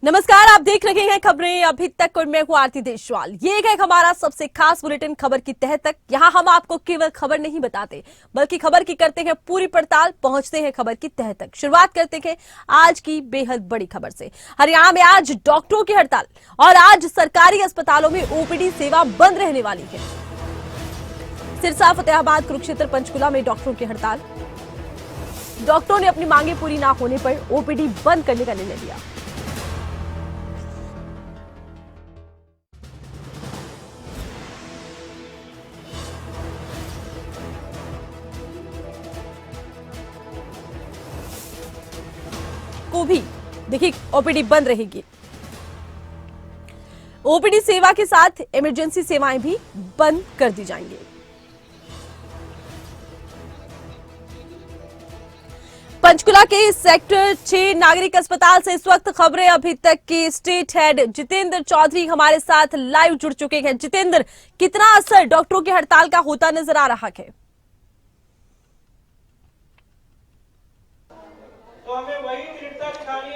नमस्कार, आप देख रहे हैं खबरें अभी तक और मैं हूं आरती देशवाल। ये है हमारा सबसे खास बुलेटिन खबर की तह तक। यहां हम आपको केवल खबर नहीं बताते बल्कि खबर की करते हैं पूरी पड़ताल, पहुंचते हैं खबर की तह तक। शुरुआत करते हैं आज की बेहद बड़ी खबर से। हरियाणा में आज डॉक्टरों की हड़ताल और आज सरकारी अस्पतालों में ओपीडी सेवा बंद रहने वाली है। सिरसा, फतेहाबाद, कुरुक्षेत्र, पंचकुला में डॉक्टरों की हड़ताल। डॉक्टरों ने अपनी मांगे पूरी ना होने पर ओपीडी बंद करने का निर्णय लिया। को भी देखिए ओपीडी बंद रहेगी। ओपीडी सेवा के साथ इमरजेंसी सेवाएं भी बंद कर दी जाएंगी। पंचकुला के सेक्टर 6 नागरिक अस्पताल से इस वक्त खबरें अभी तक की। स्टेट हेड जितेंद्र चौधरी हमारे साथ लाइव जुड़ चुके हैं। जितेंद्र, कितना असर डॉक्टरों की हड़ताल का होता नजर आ रहा है?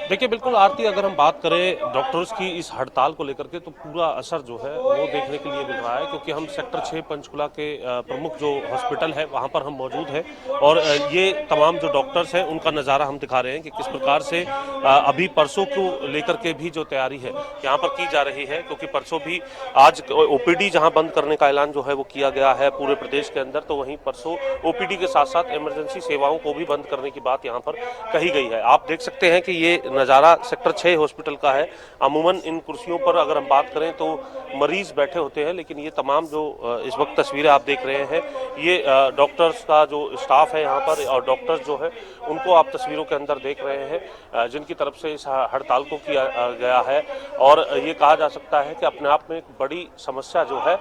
देखिए, बिल्कुल आरती, अगर हम बात करें डॉक्टर्स की इस हड़ताल को लेकर के तो पूरा असर जो है वो देखने के लिए मिल रहा है, क्योंकि हम सेक्टर 6 पंचकुला के प्रमुख जो हॉस्पिटल है वहां पर हम मौजूद हैं और ये तमाम जो डॉक्टर्स हैं उनका नज़ारा हम दिखा रहे हैं कि किस प्रकार से अभी परसों को लेकर के भी जो तैयारी है यहाँ पर की जा रही है, क्योंकि परसों भी आज ओपीडी जहाँ बंद करने का ऐलान जो है वो किया गया है पूरे प्रदेश के अंदर, तो वहीं परसों ओपीडी के साथ साथ इमरजेंसी सेवाओं को भी बंद करने की बात यहाँ पर कही गई है। आप देख सकते हैं कि ये नज़ारा सेक्टर 6 हॉस्पिटल का है। अमूमन इन कुर्सियों पर अगर हम बात करें तो मरीज बैठे होते हैं, लेकिन ये तमाम जो इस वक्त तस्वीरें आप देख रहे हैं ये डॉक्टर्स का जो स्टाफ है यहाँ पर और डॉक्टर्स जो है उनको आप तस्वीरों के अंदर देख रहे हैं जिनकी तरफ से इस हड़ताल को किया गया है। और ये कहा जा सकता है कि अपने आप में एक बड़ी समस्या जो है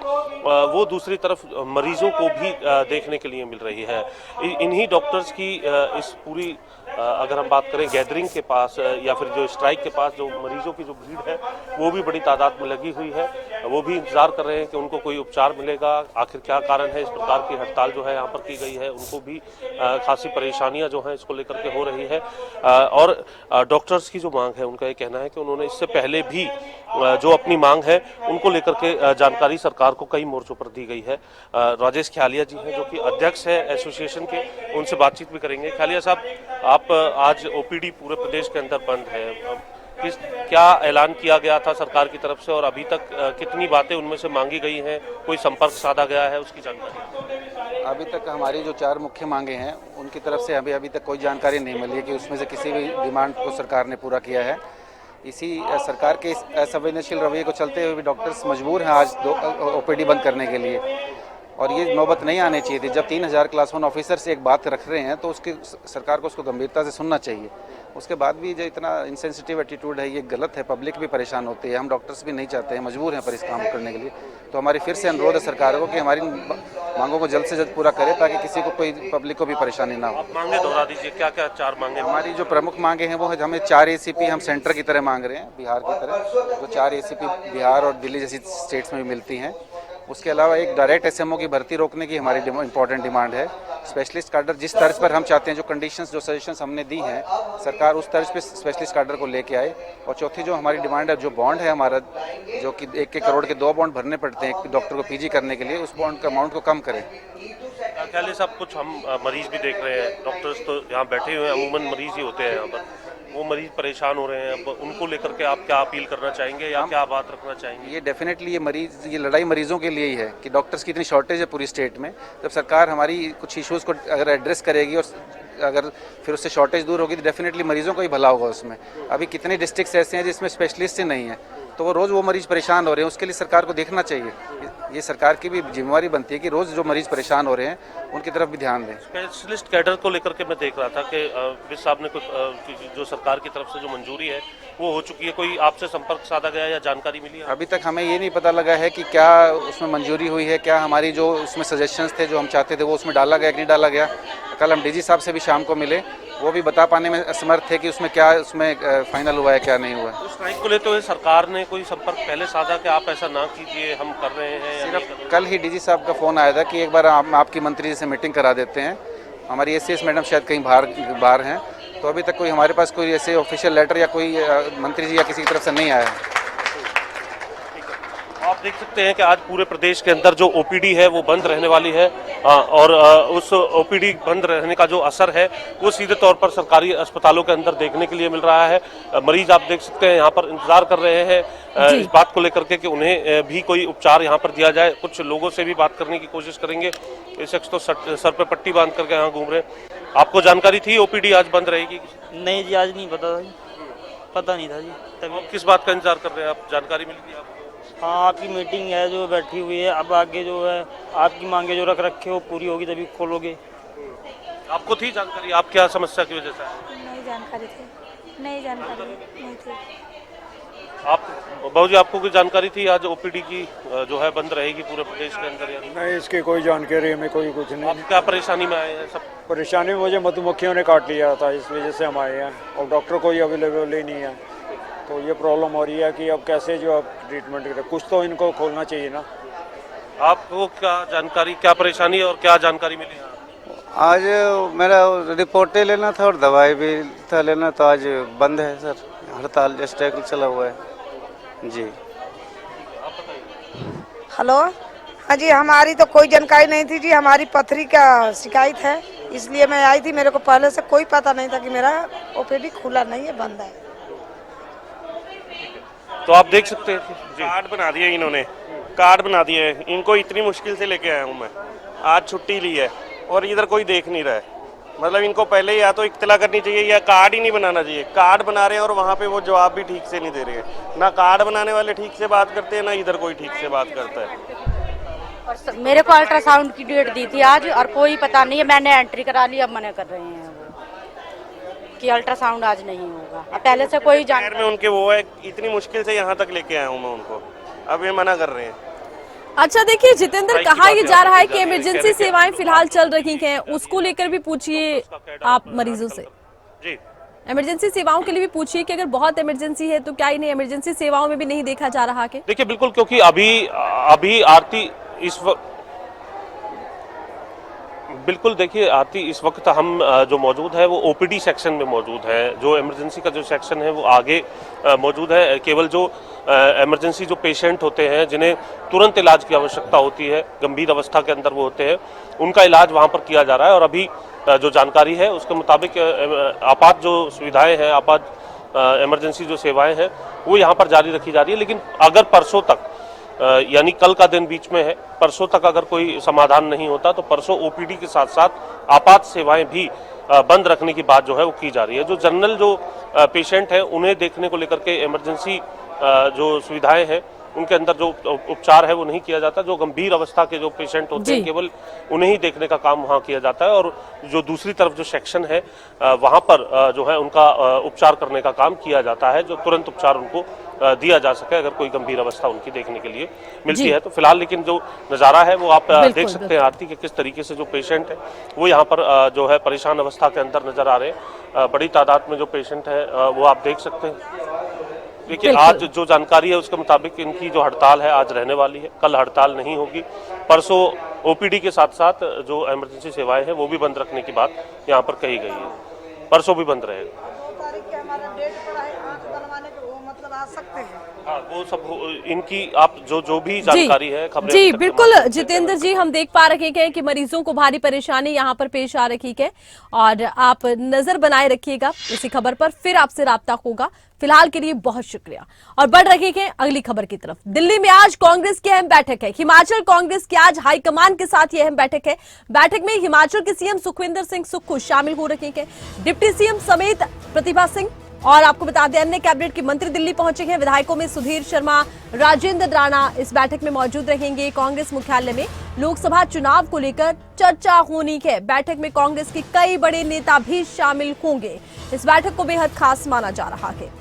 वो दूसरी तरफ मरीजों को भी देखने के लिए मिल रही है। इन्हीं डॉक्टर्स की इस पूरी अगर हम बात करें गैदरिंग के पास या फिर जो स्ट्राइक के पास जो मरीजों की जो भीड़ है वो भी बड़ी तादाद में लगी हुई है। वो भी इंतजार कर रहे हैं कि उनको कोई उपचार मिलेगा। आखिर क्या कारण है इस प्रकार की हड़ताल जो है यहाँ पर की गई है, उनको भी खासी परेशानियां जो हैं इसको लेकर के हो रही है। और डॉक्टर्स की जो मांग है उनका ये कहना है कि उन्होंने इससे पहले भी जो अपनी मांग है उनको लेकर के जानकारी सरकार को कई मोर्चों पर दी गई है। राजेश ख्यालिया जी हैं जो कि अध्यक्ष है एसोसिएशन के, उनसे बातचीत भी करेंगे। ख्यालिया साहब, आप आज ओपीडी पूरे प्रदेश के अंदर बंद है, क्या ऐलान किया गया था सरकार की तरफ से और अभी तक कितनी बातें उनमें से मांगी गई हैं, कोई संपर्क साधा गया है, उसकी जानकारी? अभी तक हमारी जो 4 मुख्य मांगे हैं उनकी तरफ से अभी तक कोई जानकारी नहीं मिली है कि उसमें से किसी भी डिमांड को सरकार ने पूरा किया है। इसी सरकार के इस असंवेदनशील रवैये को चलते हुए भी डॉक्टर्स मजबूर हैं आज ओपीडी बंद करने के लिए। और ये नौबत नहीं आनी चाहिए थी। जब 3000 क्लास 1 ऑफिसर से एक बात रख रहे हैं तो उसकी सरकार को उसको गंभीरता से सुनना चाहिए। उसके बाद भी जो इतना इनसेंसिटिव एटीट्यूड है ये गलत है। पब्लिक भी परेशान होती है, हम डॉक्टर्स भी नहीं चाहते हैं, मजबूर हैं पर इस काम करने के लिए। तो हमारी फिर से अनुरोध है सरकार को कि हमारी मांगों को जल्द से जल्द पूरा करे ताकि किसी को कोई पब्लिक को भी परेशानी ना हो। मांगे दोहरा दीजिए, क्या क्या 4 मांगे? हमारी जो प्रमुख मांगे हैं वो है, हमें 4 एसीपी हम सेंटर की तरह मांग रहे हैं, बिहार की तरह। जो 4 एसीपी बिहार और दिल्ली जैसी स्टेट्स में भी मिलती हैं। उसके अलावा एक डायरेक्ट एसएमओ की भर्ती रोकने की हमारी इंपॉर्टेंट डिमांड है। स्पेशलिस्ट काडर जिस तर्ज पर हम चाहते हैं, जो कंडीशंस जो सजेशंस हमने दी हैं, सरकार उस तर्ज पे स्पेशलिस्ट काडर को लेके आए। और चौथी जो हमारी डिमांड है, जो बॉन्ड है हमारा, जो कि 1 करोड़ के 2 बॉन्ड भरने पड़ते हैं डॉक्टर को पीजी करने के लिए, उस बॉन्ड का अमाउंट को कम करें। ख्याली साहब, कुछ हम मरीज भी देख रहे हैं, डॉक्टर्स तो यहाँ बैठे हुए हैं, अमूमन मरीज ही होते हैं यहाँ पर, वो मरीज परेशान हो रहे हैं। अब उनको लेकर के आप क्या अपील करना चाहेंगे या क्या बात रखना चाहेंगे? ये डेफिनेटली ये लड़ाई मरीजों के लिए ही है कि डॉक्टर्स की इतनी शॉर्टेज है पूरी स्टेट में। जब सरकार हमारी कुछ इश्यूज़ को अगर एड्रेस करेगी और अगर फिर उससे शॉर्टेज दूर होगी तो डेफिनेटली मरीजों को ही भला होगा उसमें। अभी कितने डिस्ट्रिक्ट्स ऐसे हैं जिसमें स्पेशलिस्ट ही नहीं है, तो वो रोज़ वो मरीज परेशान हो रहे हैं। उसके लिए सरकार को देखना चाहिए। ये सरकार की भी जिम्मेवारी बनती है कि रोज़ जो मरीज परेशान हो रहे हैं उनकी तरफ भी ध्यान दें। स्पेशलिस्ट कैडर को लेकर के मैं देख रहा था कि विस साहब ने कुछ जो सरकार की तरफ से जो मंजूरी है वो हो चुकी है। कोई आपसे संपर्क साधा गया या जानकारी मिली है? अभी तक हमें ये नहीं पता लगा है कि क्या उसमें मंजूरी हुई है, क्या हमारी जो उसमें सजेशंस थे जो हम चाहते थे वो उसमें डाला गया कि नहीं डाला गया। कल हम डीजी साहब से भी शाम को मिले, वो भी बता पाने में असमर्थ थे कि उसमें क्या फाइनल हुआ है क्या नहीं हुआ है। तो स्ट्राइक को लेते हुए सरकार ने कोई संपर्क पहले साधा कि आप ऐसा ना कीजिए, हम कर रहे हैं? सिर्फ कल ही डीजी साहब का फ़ोन आया था कि एक बार आपकी मंत्री जी से मीटिंग करा देते हैं। हमारी एसीएस मैडम शायद कहीं बाहर हैं, तो अभी तक कोई हमारे पास कोई ऐसे ऑफिशियल लेटर या कोई मंत्री जी या किसी की तरफ से नहीं आया है। आप देख सकते हैं कि आज पूरे प्रदेश के अंदर जो ओपीडी है वो बंद रहने वाली है और उस ओपीडी बंद रहने का जो असर है वो सीधे तौर पर सरकारी अस्पतालों के अंदर देखने के लिए मिल रहा है। मरीज आप देख सकते हैं यहाँ पर इंतजार कर रहे हैं इस बात को लेकर के कि उन्हें भी कोई उपचार यहाँ पर दिया जाए। कुछ लोगों से भी बात करने की कोशिश करेंगे। ये शख्स तो सर पे पट्टी बांध करके यहाँ घूम रहे। आपको जानकारी थी ओपीडी आज बंद रहेगी? नहीं जी, आज नहीं पता था जी, पता नहीं था जी। तभी आप किस बात का इंतजार कर रहे हैं? आप जानकारी मिली थी आपको? हाँ, आपकी मीटिंग है जो बैठी हुई है, अब आगे जो है आपकी मांगे जो रख रखे हो पूरी होगी तभी खोलोगे। आपको थी जानकारी? आप क्या समस्या की वजह से आए? नहीं जानकारी थी, नहीं जानकारी नहीं थी। आप बाबू जी, आपको कोई जानकारी थी आज ओपीडी की जो है बंद रहेगी पूरे प्रदेश के अंदर? या नहीं, इसकी कोई जानकारी हमें कोई कुछ नहीं। आप क्या परेशानी में आए हैं? सब परेशानी मुझे मधुमक्खियों ने काट लिया था, इस वजह से हम आए हैं और डॉक्टर कोई अवेलेबल ही नहीं है। तो ये प्रॉब्लम हो रही है कि अब कैसे जो अब ट्रीटमेंट करें, कुछ तो इनको खोलना चाहिए ना। आपको क्या जानकारी, क्या परेशानी और क्या जानकारी मिली? आज मेरा रिपोर्टें लेना था और दवाई भी था लेना, तो आज बंद है सर, हड़ताल स्ट्राइक चला हुआ है जी। हेलो, हाँ जी, हमारी तो कोई जानकारी नहीं थी जी। हमारी पथरी का शिकायत है, इसलिए मैं आई थी। मेरे को पहले से कोई पता नहीं था कि मेरा ओपीडी खुला नहीं है, बंद है। तो आप देख सकते हैं जी। कार्ड बना दिए इन्होंने, कार्ड बना दिए। इनको इतनी मुश्किल से लेके आया हूँ मैं, आज छुट्टी ली है और इधर कोई देख नहीं रहा है। मतलब इनको पहले या तो इत्तला करनी चाहिए या कार्ड ही नहीं बनाना चाहिए। कार्ड बना रहे हैं और वहाँ पे वो जवाब भी ठीक से नहीं दे रहे हैं। ना कार्ड बनाने वाले ठीक से बात करते हैं, ना इधर कोई ठीक से बात करता है। और मेरे को अल्ट्रासाउंड की डेट दी थी आज और कोई पता नहीं है। मैंने एंट्री करा ली, अब मना कर रहे हैं वो कि अल्ट्रासाउंड आज नहीं होगा। अब पहले से कोई शहर में उनके वो है, इतनी मुश्किल से यहाँ तक लेके आया हूँ मैं उनको, अब ये मना कर रहे हैं। अच्छा, देखिए जितेंद्र, कहा यह जा रहा है कि इमरजेंसी सेवाएं फिलहाल चल रही हैं, उसको लेकर भी पूछिए आप मरीजों से। जी, इमरजेंसी सेवाओं के लिए भी पूछिए कि अगर बहुत इमरजेंसी है तो क्या इन्हें इमरजेंसी सेवाओं में भी नहीं देखा जा रहा है? देखिए बिल्कुल, क्योंकि अभी आरती इस वक्त बिल्कुल देखिए आरती इस वक्त हम जो मौजूद है वो ओपीडी सेक्शन में मौजूद है। जो इमरजेंसी का जो सेक्शन है वो आगे मौजूद है। केवल जो इमरजेंसी जो पेशेंट होते हैं जिन्हें तुरंत इलाज की आवश्यकता होती है, गंभीर अवस्था के अंदर वो होते हैं, उनका इलाज वहाँ पर किया जा रहा है। और अभी जो जानकारी है उसके मुताबिक आपात जो सुविधाएं हैं, आपात इमरजेंसी जो सेवाएं हैं वो यहाँ पर जारी रखी जा रही है। लेकिन अगर परसों तक यानी कल का दिन बीच में है, परसों तक अगर कोई समाधान नहीं होता तो परसों ओपीडी के साथ साथ आपात सेवाएं भी बंद रखने की बात जो है वो की जा रही है। जो जनरल जो पेशेंट हैं उन्हें देखने को लेकर के इमरजेंसी जो सुविधाएं हैं उनके अंदर जो उपचार है वो नहीं किया जाता। जो गंभीर अवस्था के जो पेशेंट होते हैं केवल उन्हें ही देखने का काम वहाँ किया जाता है। और जो दूसरी तरफ जो सेक्शन है वहाँ पर जो है उनका उपचार करने का काम किया जाता है, जो तुरंत उपचार उनको दिया जा सके अगर कोई गंभीर अवस्था उनकी देखने के लिए मिलती है। तो फिलहाल लेकिन जो नज़ारा है वो आप देख सकते हैं आरती के किस तरीके से जो पेशेंट है वो यहाँ पर जो है परेशान अवस्था के अंदर नजर आ रहे हैं। बड़ी तादाद में जो पेशेंट है वो आप देख सकते हैं। देखिए आज जो जानकारी है उसके मुताबिक इनकी जो हड़ताल है आज रहने वाली है, कल हड़ताल नहीं होगी। परसों ओपीडी के साथ साथ जो इमरजेंसी सेवाएं हैं वो भी बंद रखने की बात यहाँ पर कही गई है। परसों भी बंद रहेगा। 2 तारीख के हमारा डेट पड़ा है आंख बनवाने के, वो मतलब आ सकते हैं। हाँ, वो सब इनकी आप जो भी जानकारी है खबरें जी बिल्कुल जितेंद्र जी, हम देख पा रहे हैं कि मरीजों को भारी परेशानी यहाँ पर पेश आ रही है और आप नजर बनाए रखिएगा इसी खबर पर, फिर आपसे राब्ता होगा। फिलहाल के लिए बहुत शुक्रिया और बढ़ रही है अगली खबर की तरफ। दिल्ली में आज कांग्रेस की अहम बैठक है। हिमाचल कांग्रेस की आज हाईकमान के साथ यह अहम बैठक है। बैठक में हिमाचल के सीएम सुखविंदर सिंह सुक्खू शामिल हो रहे हैं, डिप्टी सीएम समेत प्रतिभा सिंह और आपको बता दें अन्य कैबिनेट के मंत्री दिल्ली पहुंचे हैं। विधायकों में सुधीर शर्मा, राजेंद्र राणा इस बैठक में मौजूद रहेंगे। कांग्रेस मुख्यालय में लोकसभा चुनाव को लेकर चर्चा होनी है। बैठक में कांग्रेस के कई बड़े नेता भी शामिल होंगे। इस बैठक को बेहद खास माना जा रहा है।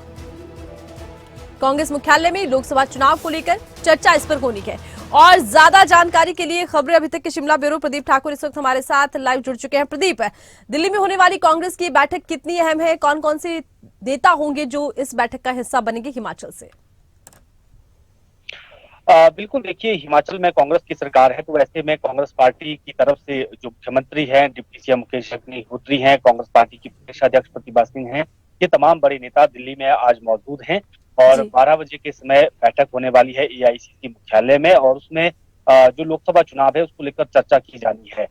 कांग्रेस मुख्यालय में लोकसभा चुनाव को लेकर चर्चा इस पर होनी है। और ज्यादा जानकारी के लिए खबरें अभी तक के शिमला ब्यूरो प्रदीप ठाकुर इस वक्त हमारे साथ लाइव जुड़ चुके हैं। प्रदीप, दिल्ली में होने वाली कांग्रेस की बैठक कितनी अहम है? कौन कौन से नेता होंगे जो इस बैठक का हिस्सा बनेंगे हिमाचल से? बिल्कुल, देखिए हिमाचल में कांग्रेस की सरकार है, तो ऐसे में कांग्रेस पार्टी की तरफ से जो मुख्यमंत्री हैं, डिप्टी सीएम मुकेश अग्निहोत्री हैं, कांग्रेस पार्टी की प्रदेश अध्यक्ष प्रतिभा सिंह हैं, ये तमाम बड़े नेता दिल्ली में आज मौजूद हैं और जी 12 बजे के समय बैठक होने वाली है एआईसीसी मुख्यालय में और उसमें जो लोकसभा चुनाव है उसको लेकर चर्चा की जानी है।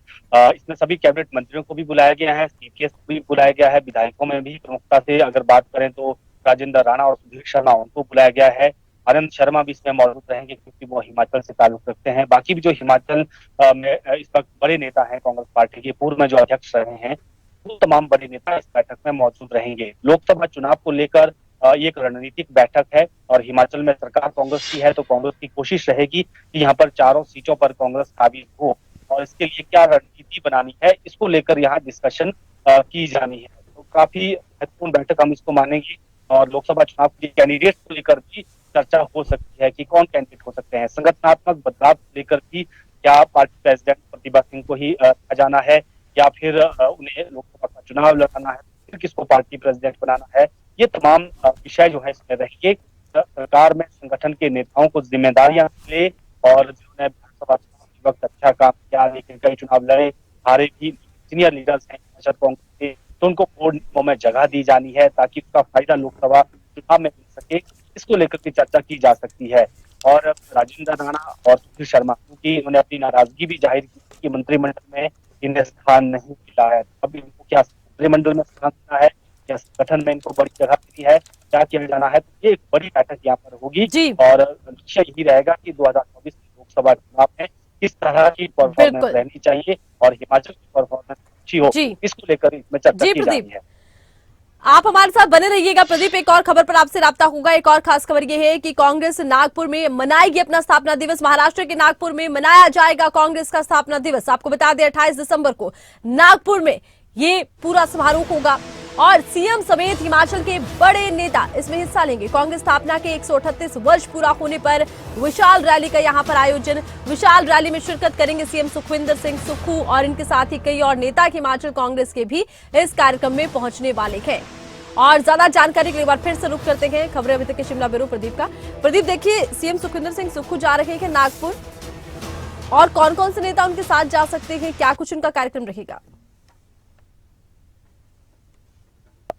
इसमें सभी कैबिनेट मंत्रियों को भी बुलाया गया है, सीपीएस को भी बुलाया गया है, विधायकों में भी प्रमुखता से अगर बात करें तो राजेंद्र राणा और सुधीर शर्मा उनको बुलाया गया है। आनंद शर्मा भी इसमें मौजूद रहेंगे क्योंकि वो हिमाचल से ताल्लुक रखते हैं। बाकी भी जो हिमाचल में इस वक्त बड़े नेता हैं कांग्रेस पार्टी के, पूर्व में जो अध्यक्ष रहे हैं, वो तमाम बड़े नेता इस बैठक में मौजूद रहेंगे। लोकसभा चुनाव को लेकर ये एक रणनीतिक बैठक है और हिमाचल में सरकार कांग्रेस की है, तो कांग्रेस की कोशिश रहेगी कि यहाँ पर चारों सीटों पर कांग्रेस काबिज हो और इसके लिए क्या रणनीति बनानी है, इसको लेकर यहाँ डिस्कशन की जानी है। तो काफी महत्वपूर्ण बैठक हम इसको मानेंगे और लोकसभा चुनाव के कैंडिडेट को लेकर भी चर्चा हो सकती है कि कौन कैंडिडेट हो सकते हैं। संगठनात्मक बदलाव को लेकर भी क्या पार्टी प्रेसिडेंट प्रतिभा सिंह को ही जाना है या फिर उन्हें लोकसभा का चुनाव लड़ाना है, फिर किसको पार्टी प्रेसिडेंट बनाना है, ये तमाम विषय जो है इसमें रहेंगे। सरकार में संगठन के नेताओं को जिम्मेदारियां मिले और जिन्होंने विधानसभा चुनाव के वक्त अच्छा काम किया लेकिन कई चुनाव लड़े हारे भी सीनियर लीडर्स हैं कांग्रेस के, तो उनको बोर्ड नियमों में जगह दी जानी है ताकि उसका फायदा लोकसभा चुनाव में मिल सके। इसको लेकर के चर्चा की जा सकती है। और राजेंद्र राणा और सुधीर शर्मा क्योंकि उन्होंने अपनी नाराजगी भी जाहिर की कि मंत्रिमंडल में इन्हें स्थान नहीं मिला है, अब इनको क्या मंत्रिमंडल में स्थान मिला है या संगठन में इनको बड़ी जगह मिली है, क्या किया जाना है, तो ये एक बड़ी बैठक यहाँ पर होगी जी और लक्ष्य यही रहेगा कि 2024 लोकसभा चुनाव में किस तरह की परफॉर्मेंस बिल्कुल। रहनी चाहिए और हिमाचल की परफॉर्मेंस अच्छी हो, जी। इसको लेकर इसमें चर्चा जी की प्रदीप, जानी है। आप हमारे साथ बने रहिएगा। प्रदीप, एक और खबर पर आपसे राब्ता होगा। एक और खास खबर ये है कि कांग्रेस नागपुर में मनाएगी अपना स्थापना दिवस। महाराष्ट्र के नागपुर में मनाया जाएगा कांग्रेस का स्थापना दिवस। आपको बता दें 28 दिसंबर को नागपुर में ये पूरा समारोह होगा और सीएम समेत हिमाचल के बड़े नेता इसमें हिस्सा लेंगे। कांग्रेस स्थापना के 138 वर्ष पूरा होने पर विशाल रैली का यहाँ पर आयोजन। विशाल रैली में शिरकत करेंगे सीएम सुखविंदर सिंह सुक्खू और इनके साथ ही कई और नेता हिमाचल कांग्रेस के भी इस कार्यक्रम में पहुंचने वाले हैं। और ज्यादा जानकारी के लिए एक बार फिर से रुख करते हैं खबरें अभी तक के शिमला ब्यूरो प्रदीप का। प्रदीप, देखिए सीएम सुखविंदर सिंह सुक्खू जा रहे हैं नागपुर और कौन कौन से नेता उनके साथ जा सकते हैं, क्या कुछ उनका कार्यक्रम रहेगा?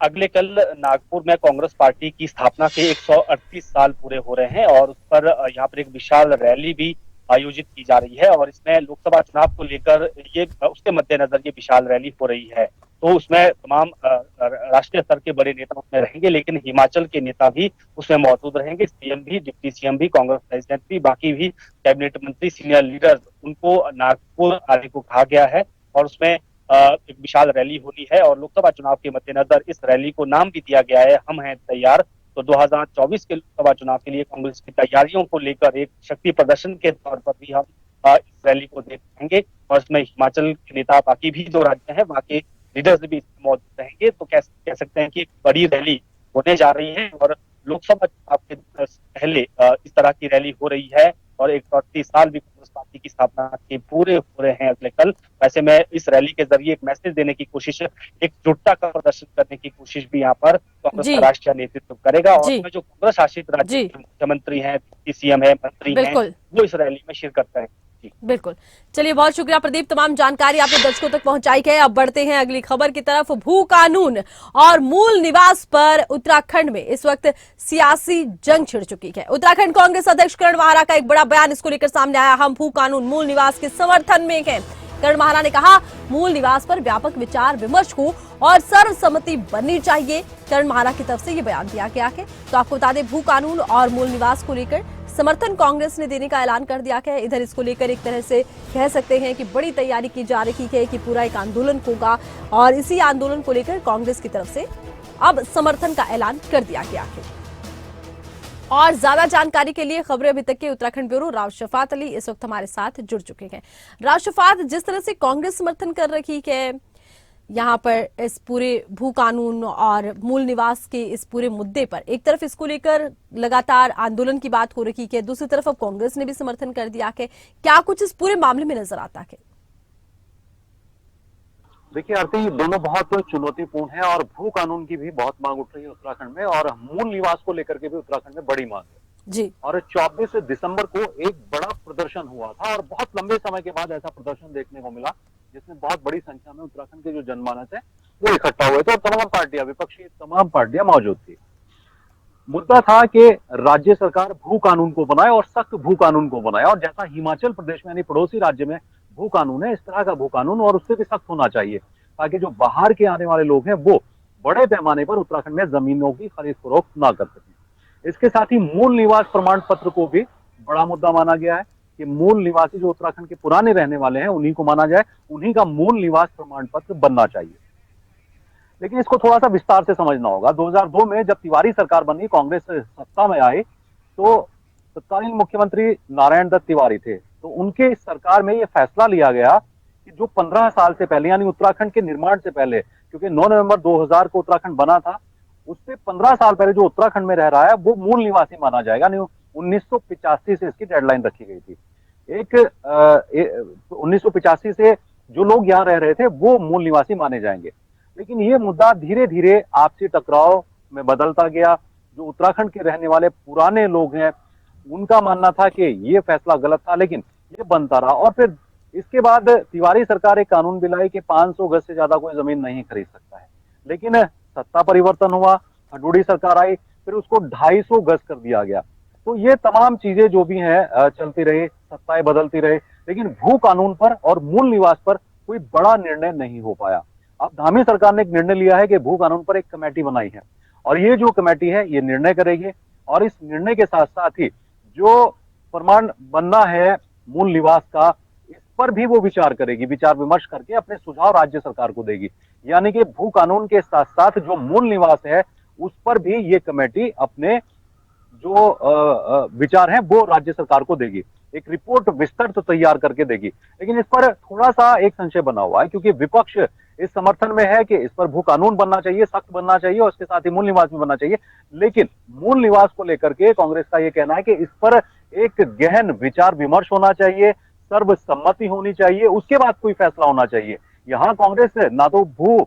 अगले कल नागपुर में कांग्रेस पार्टी की स्थापना के 138 साल पूरे हो रहे हैं और उस पर यहाँ पर एक विशाल रैली भी आयोजित की जा रही है और इसमें लोकसभा चुनाव को लेकर ये उसके मद्देनजर ये विशाल रैली हो रही है। तो उसमें तमाम राष्ट्रीय स्तर के बड़े नेता उसमें रहेंगे लेकिन हिमाचल के नेता भी उसमें मौजूद रहेंगे। सीएम भी, डिप्टी सीएम भी, कांग्रेस प्रेसिडेंट भी, बाकी भी कैबिनेट मंत्री, सीनियर लीडर्स, उनको नागपुर आने को कहा गया है और उसमें एक विशाल रैली होनी है और लोकसभा चुनाव के मद्देनजर इस रैली को नाम भी दिया गया है हम हैं तैयार। तो 2024 के लोकसभा चुनाव के लिए कांग्रेस की तैयारियों को लेकर एक शक्ति प्रदर्शन के तौर पर भी हम इस रैली को देखेंगे और इसमें हिमाचल के नेता, बाकी भी जो राज्य हैं वहाँ के लीडर्स भी मौजूद रहेंगे। तो कह सकते हैं कि एक बड़ी रैली होने जा रही है और लोकसभा चुनाव के पहले इस तरह की रैली हो रही है और 138 साल भी कांग्रेस पार्टी की स्थापना के पूरे हो रहे हैं अगले कल। ऐसे में इस रैली के जरिए एक मैसेज देने की कोशिश, एकजुटता का प्रदर्शन करने की कोशिश भी यहाँ पर कांग्रेस का राष्ट्रीय नेतृत्व करेगा और जो कांग्रेस शासित राज्य के मुख्यमंत्री हैं, सीएम है, मंत्री हैं, वो इस रैली में शिरकत करेंगे। बिल्कुल, चलिए बहुत शुक्रिया प्रदीप, तमाम जानकारी आपने दर्शकों तक पहुंचाई है। अब बढ़ते हैं अगली खबर की तरफ। भू कानून और मूल निवास पर उत्तराखंड में इस वक्त सियासी जंग छिड़ चुकी है। उत्तराखंड कांग्रेस अध्यक्ष करण माहरा का एक बड़ा बयान इसको लेकर सामने आया। हम भू कानून मूल निवास के समर्थन में हैं। करण माहरा ने कहा मूल निवास पर व्यापक विचार विमर्श हो और सर्वसम्मति बननी चाहिए। करण माहरा की तरफ से ये बयान दिया गया है। तो आपको बता दें भू कानून और मूल निवास को लेकर समर्थन कांग्रेस ने देने का ऐलान कर दिया है। इधर इसको लेकर एक तरह से कह सकते हैं कि बड़ी तैयारी की जा रही है कि पूरा एक आंदोलन होगा और इसी आंदोलन को लेकर कांग्रेस की तरफ से अब समर्थन का ऐलान कर दिया गया है। और ज्यादा जानकारी के लिए खबरें अभी तक के उत्तराखंड ब्यूरो राव शफात अली इस वक्त हमारे साथ जुड़ चुके हैं। राव शफात, जिस तरह से कांग्रेस समर्थन कर रही है यहाँ पर इस पूरे भू कानून और मूल निवास के इस पूरे मुद्दे पर, एक तरफ इसको लेकर लगातार आंदोलन की बात हो रही है, दूसरी तरफ अब कांग्रेस ने भी समर्थन कर दिया है, क्या कुछ इस पूरे मामले में नजर आता है? देखिए आरती, ये दोनों बहुत चुनौतीपूर्ण है और भू कानून की भी बहुत मांग उठ रही है उत्तराखंड में और मूल निवास को लेकर के भी उत्तराखंड में बड़ी मांग है। जी। और 24 दिसंबर को एक बड़ा प्रदर्शन हुआ था और बहुत लंबे समय के बाद ऐसा प्रदर्शन देखने को मिला जिसमें बहुत बड़ी संख्या में उत्तराखंड के जो जनमानस है वो इकट्ठा हुए थे और तमाम पार्टियां, विपक्षी तमाम पार्टियां मौजूद थी। मुद्दा था कि राज्य सरकार भू कानून को बनाए और सख्त भू कानून को बनाए, और जैसा हिमाचल प्रदेश में यानी पड़ोसी राज्य में भू कानून है, इस तरह का भू कानून और उससे भी सख्त होना चाहिए, ताकि जो बाहर के आने वाले लोग हैं वो बड़े पैमाने पर उत्तराखंड में जमीनों की खरीद फरोख्त ना कर सकें। इसके साथ ही मूल निवास प्रमाण पत्र को भी बड़ा मुद्दा माना गया है कि मूल निवासी जो उत्तराखंड के पुराने रहने वाले हैं उन्हीं को माना जाए, उन्हीं का मूल निवास प्रमाण पत्र बनना चाहिए। लेकिन इसको थोड़ा सा विस्तार से समझना होगा। 2002 में जब तिवारी सरकार बनी, कांग्रेस सत्ता में आई, तो तत्कालीन मुख्यमंत्री नारायण दत्त तिवारी थे, तो उनके सरकार में यह फैसला लिया गया कि जो 15 साल से पहले यानी उत्तराखंड के निर्माण से पहले, क्योंकि 9 नवंबर 2000 को उत्तराखंड बना था, उससे 15 साल पहले जो उत्तराखंड में रह रहा है वो मूल निवासी माना जाएगा। 1985 से इसकी डेडलाइन रखी गई थी। 1985 से जो लोग यहाँ रह रहे थे वो मूल निवासी माने जाएंगे। लेकिन ये मुद्दा धीरे धीरे आपसी टकराव में बदलता गया। जो उत्तराखंड के रहने वाले पुराने लोग हैं उनका मानना था कि ये फैसला गलत था, लेकिन ये बनता रहा। और फिर इसके बाद तिवारी सरकार एक कानून भी लाई कि 500 गज से ज्यादा कोई जमीन नहीं खरीद सकता है। लेकिन सत्ता परिवर्तन हुआ, खडूड़ी सरकार आई, फिर उसको 250 गज कर दिया गया। तो ये तमाम चीजें जो भी हैं चलती रही, सत्ताएं बदलती रही, लेकिन भू कानून पर और मूल निवास पर कोई बड़ा निर्णय नहीं हो पाया। अब धामी सरकार ने एक निर्णय लिया है कि भू कानून पर एक कमेटी बनाई है और ये जो कमेटी है ये निर्णय करेगी, और इस निर्णय के साथ साथ ही जो प्रमाण बनना है मूल निवास का, इस पर भी वो विचार करेगी, विचार विमर्श करके अपने सुझाव राज्य सरकार को देगी। यानी कि भू कानून के साथ साथ जो मूल निवास है उस पर भी ये कमेटी अपने जो विचार हैं वो राज्य सरकार को देगी, एक रिपोर्ट विस्तृत तैयार करके देगी। लेकिन इस पर थोड़ा सा एक संशय बना हुआ है, क्योंकि विपक्ष इस समर्थन में है कि इस पर भू कानून बनना चाहिए, सख्त बनना चाहिए और उसके साथ ही मूल निवास भी बनना चाहिए। लेकिन मूल निवास को लेकर के कांग्रेस का ये कहना है कि इस पर एक गहन विचार विमर्श होना चाहिए, सर्वसम्मति होनी चाहिए, उसके बाद कोई फैसला होना चाहिए। यहाँ कांग्रेस ना तो भू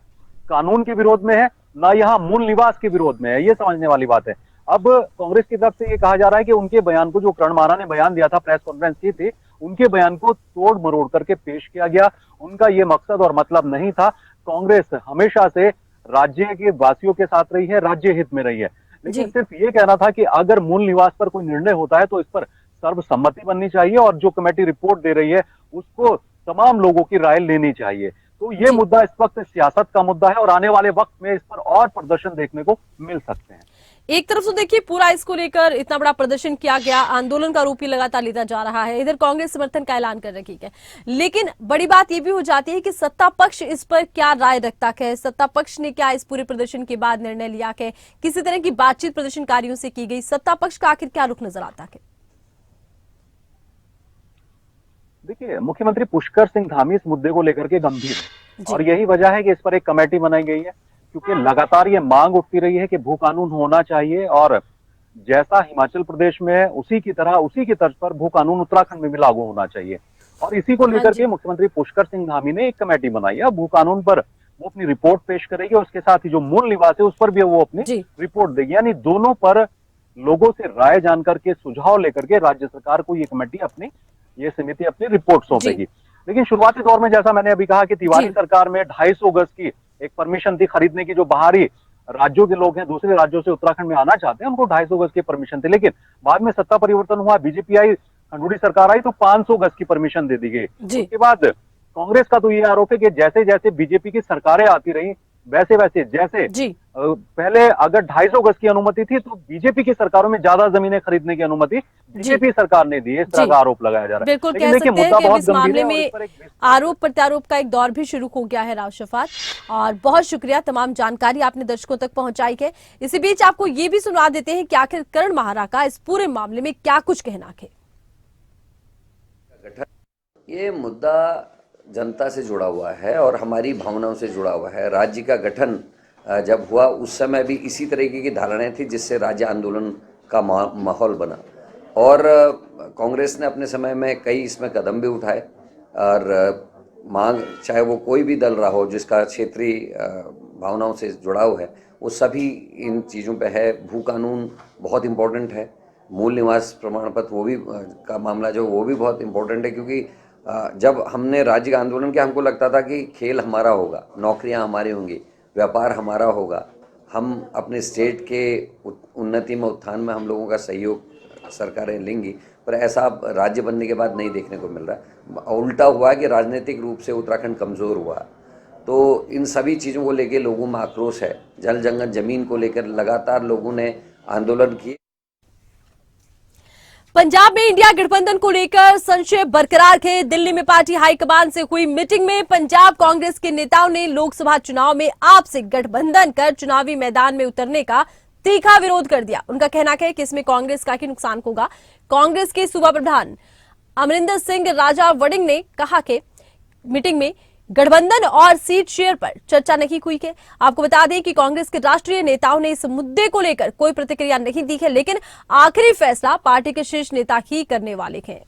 कानून के विरोध में है, ना यहाँ मूल निवास के विरोध में है, ये समझने वाली बात है। अब कांग्रेस की तरफ से ये कहा जा रहा है कि उनके बयान को, जो करण मारा ने बयान दिया था, प्रेस कॉन्फ्रेंस की थी, उनके बयान को तोड़ मरोड़ करके पेश किया गया। उनका ये मकसद और मतलब नहीं था। कांग्रेस हमेशा से राज्य के वासियों के साथ रही है, राज्य हित में रही है। लेकिन सिर्फ ये कहना था कि अगर मूल निवास पर कोई निर्णय होता है तो इस पर सर्वसम्मति बननी चाहिए और जो कमेटी रिपोर्ट दे रही है उसको तमाम लोगों की राय लेनी चाहिए। तो ये मुद्दा इस वक्त सियासत का मुद्दा है और आने वाले वक्त में इस पर और प्रदर्शन देखने को मिल सकते हैं। एक तरफ तो देखिए पूरा इसको लेकर इतना बड़ा प्रदर्शन किया गया, आंदोलन का रूप ही लगातार लेता जा रहा है, इधर कांग्रेस समर्थन का ऐलान कर रही है। लेकिन बड़ी बात यह भी हो जाती है कि सत्ता पक्ष इस पर क्या राय रखता है, सत्ता पक्ष ने क्या इस पूरे प्रदर्शन के बाद निर्णय लिया है, किसी तरह की बातचीत प्रदर्शनकारियों से की गई, सत्ता पक्ष का आखिर क्या रुख नजर आता है? देखिए, मुख्यमंत्री पुष्कर सिंह धामी इस मुद्दे को लेकर के गंभीर है और यही वजह है कि इस पर एक कमेटी बनाई गई है, क्योंकि लगातार ये मांग उठती रही है कि भू कानून होना चाहिए और जैसा हिमाचल प्रदेश में है उसी की तरह, उसी की तर्ज पर भू कानून उत्तराखंड में भी लागू होना चाहिए। और इसी को लेकर के मुख्यमंत्री पुष्कर सिंह धामी ने एक कमेटी बनाई है। भू कानून पर वो अपनी रिपोर्ट पेश करेगी और उसके साथ ही जो मूल निवास है उस पर भी वो अपनी रिपोर्ट देगी। यानी दोनों पर लोगों से राय जानकर के, सुझाव लेकर के राज्य सरकार को ये कमेटी अपनी, ये समिति अपनी रिपोर्ट सौंपेगी। लेकिन शुरुआती दौर में जैसा मैंने अभी कहा कि तिवारी सरकार में 250 गज की एक परमिशन थी खरीदने की। जो बाहरी राज्यों के लोग हैं, दूसरे राज्यों से उत्तराखंड में आना चाहते हैं, उनको 250 गज की परमिशन थी। लेकिन बाद में सत्ता परिवर्तन हुआ, बीजेपी आई, खंडूड़ी सरकार आई तो 500 गज की परमिशन दे दी गई। उसके बाद कांग्रेस का तो ये आरोप है कि जैसे जैसे बीजेपी की सरकारें आती रही वैसे वैसे, जैसे पहले अगर 250 गज की अनुमति थी तो बीजेपी की सरकारों में ज्यादा जमीनें खरीदने की अनुमति बीजेपी सरकार ने दी है, इस तरह का आरोप लगाया जा रहा है। बिल्कुल कह सकते हैं कि इस मामले में आरोप प्रत्यारोप का एक दौर भी शुरू हो गया है। राव शफात, और बहुत शुक्रिया, तमाम जानकारी आपने दर्शकों तक पहुंचाई है। इसी बीच आपको ये भी सुना देते हैं कि आखिर करण माहरा का इस पूरे मामले में क्या कुछ कहना है। ये मुद्दा जनता से जुड़ा हुआ है और हमारी भावनाओं से जुड़ा हुआ है। राज्य का गठन जब हुआ उस समय भी इसी तरीके की धारणाएं थी जिससे राज्य आंदोलन का माहौल बना और कांग्रेस ने अपने समय में कई इसमें कदम भी उठाए और मांग, चाहे वो कोई भी दल रहा हो जिसका क्षेत्रीय भावनाओं से जुड़ाव है, वो सभी इन चीज़ों पे है। भू कानून बहुत इम्पोर्टेंट है। मूल निवास प्रमाण पत्र वो भी का मामला जो वो भी बहुत इम्पोर्टेंट है, क्योंकि जब हमने राज्य का आंदोलन किया हमको लगता था कि खेल हमारा होगा, नौकरियां हमारी होंगी, व्यापार हमारा होगा, हम अपने स्टेट के उन्नति में, उत्थान में हम लोगों का सहयोग सरकारें लेंगी, पर ऐसा अब राज्य बनने के बाद नहीं देखने को मिल रहा। उल्टा हुआ कि राजनीतिक रूप से उत्तराखंड कमज़ोर हुआ। तो इन सभी चीज़ों को लेकर लोगों में आक्रोश है। जल जंगल जमीन को लेकर लगातार लोगों ने आंदोलन किए। पंजाब में इंडिया गठबंधन को लेकर संशय बरकरार है। दिल्ली में पार्टी हाईकमान से हुई मीटिंग में पंजाब कांग्रेस के नेताओं ने लोकसभा चुनाव में आपसे गठबंधन कर चुनावी मैदान में उतरने का तीखा विरोध कर दिया। उनका कहना है कि इसमें कांग्रेस का ही नुकसान होगा। कांग्रेस के सूबा प्रधान अमरिंदर सिंह राजा वड़िंग ने कहा कि मीटिंग में गठबंधन और सीट शेयर पर चर्चा नहीं हुई है। आपको बता दें कि कांग्रेस के राष्ट्रीय नेताओं ने इस मुद्दे को लेकर कोई प्रतिक्रिया नहीं दी है, लेकिन आखिरी फैसला पार्टी के शीर्ष नेता ही करने वाले हैं।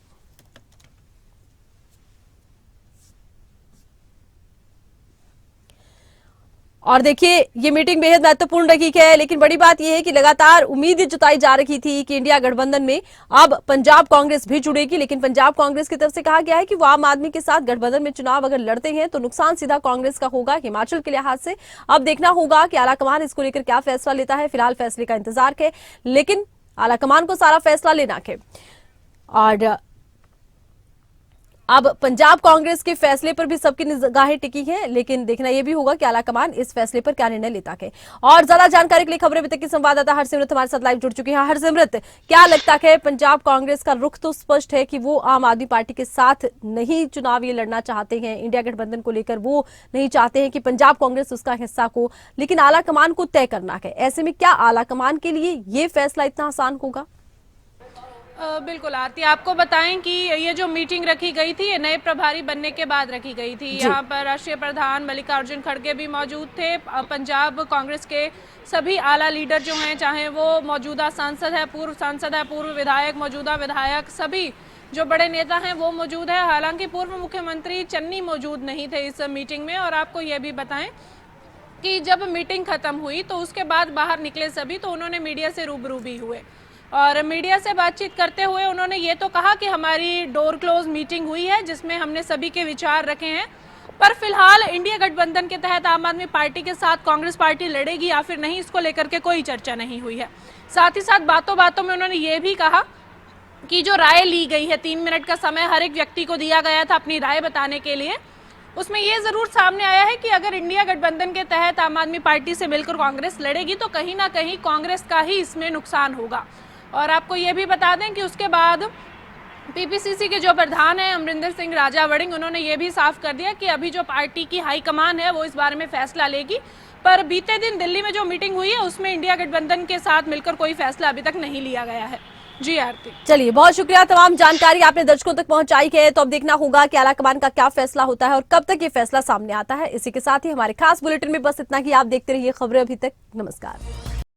और देखिए, ये मीटिंग बेहद महत्वपूर्ण रही है, लेकिन बड़ी बात यह है कि लगातार उम्मीद जताई जा रही थी कि इंडिया गठबंधन में अब पंजाब कांग्रेस भी जुड़ेगी, लेकिन पंजाब कांग्रेस की तरफ से कहा गया है कि वो आम आदमी के साथ गठबंधन में चुनाव अगर लड़ते हैं तो नुकसान सीधा कांग्रेस का होगा हिमाचल के लिहाज से। अब देखना होगा कि आलाकमान इसको लेकर क्या फैसला लेता है। फिलहाल फैसले का इंतजार है, लेकिन आलाकमान को सारा फैसला लेना है। और अब पंजाब कांग्रेस के फैसले पर भी सबकी निगाहें टिकी हैं, लेकिन देखना यह भी होगा कि आलाकमान इस फैसले पर क्या निर्णय लेता है। और ज्यादा जानकारी के लिए खबरें अभी तक की संवाददाता हरसिमरत हमारे साथ लाइव जुड़ चुकी हैं। हरसिमरत, क्या लगता है, पंजाब कांग्रेस का रुख तो स्पष्ट है कि वो आम आदमी पार्टी के साथ नहीं चुनाव ये लड़ना चाहते हैं, इंडिया गठबंधन को लेकर वो नहीं चाहते हैं कि पंजाब कांग्रेस उसका हिस्सा हो, लेकिन आलाकमान को तय करना है। ऐसे में क्या आलाकमान के लिए ये फैसला इतना आसान होगा? बिल्कुल आरती, आपको बताएं कि ये जो मीटिंग रखी गई थी ये नए प्रभारी बनने के बाद रखी गई थी। यहाँ पर राष्ट्रीय प्रधान मल्लिकार्जुन खड़गे भी मौजूद थे। पंजाब कांग्रेस के सभी आला लीडर जो हैं, चाहे वो मौजूदा सांसद है, पूर्व विधायक, मौजूदा विधायक, सभी जो बड़े नेता हैं वो मौजूद है। हालांकि पूर्व मुख्यमंत्री चन्नी मौजूद नहीं थे इस मीटिंग में। और आपको ये भी बताएं कि जब मीटिंग खत्म हुई तो उसके बाद बाहर निकले सभी, तो उन्होंने मीडिया से रूबरू भी हुए और मीडिया से बातचीत करते हुए उन्होंने ये तो कहा कि हमारी डोर क्लोज मीटिंग हुई है जिसमें हमने सभी के विचार रखे हैं, पर फिलहाल इंडिया गठबंधन के तहत आम आदमी पार्टी के साथ कांग्रेस पार्टी लड़ेगी या फिर नहीं, इसको लेकर के कोई चर्चा नहीं हुई है। साथ ही साथ बातों बातों में उन्होंने ये भी कहा कि जो राय ली गई है, 3 मिनट का समय हर एक व्यक्ति को दिया गया था अपनी राय बताने के लिए, उसमें ये जरूर सामने आया है कि अगर इंडिया गठबंधन के तहत आम आदमी पार्टी से मिलकर कांग्रेस लड़ेगी तो कहीं ना कहीं कांग्रेस का ही इसमें नुकसान होगा। और आपको ये भी बता दें कि उसके बाद पीपीसीसी के जो प्रधान हैं अमरिंदर सिंह राजा वड़िंग, उन्होंने ये भी साफ कर दिया कि अभी जो पार्टी की हाईकमान है वो इस बारे में फैसला लेगी, पर बीते दिन दिल्ली में जो मीटिंग हुई है उसमें इंडिया गठबंधन के साथ मिलकर कोई फैसला अभी तक नहीं लिया गया है। जी आरती। चलिए, बहुत शुक्रिया, तमाम जानकारी आपने दर्शकों तक पहुंचाई है। तो अब देखना होगा कि आलाकमान का क्या फैसला होता है और कब तक ये फैसला सामने आता है। इसी के साथ ही हमारे खास बुलेटिन में बस इतना ही। आप देखते रहिए खबरें अभी तक। नमस्कार।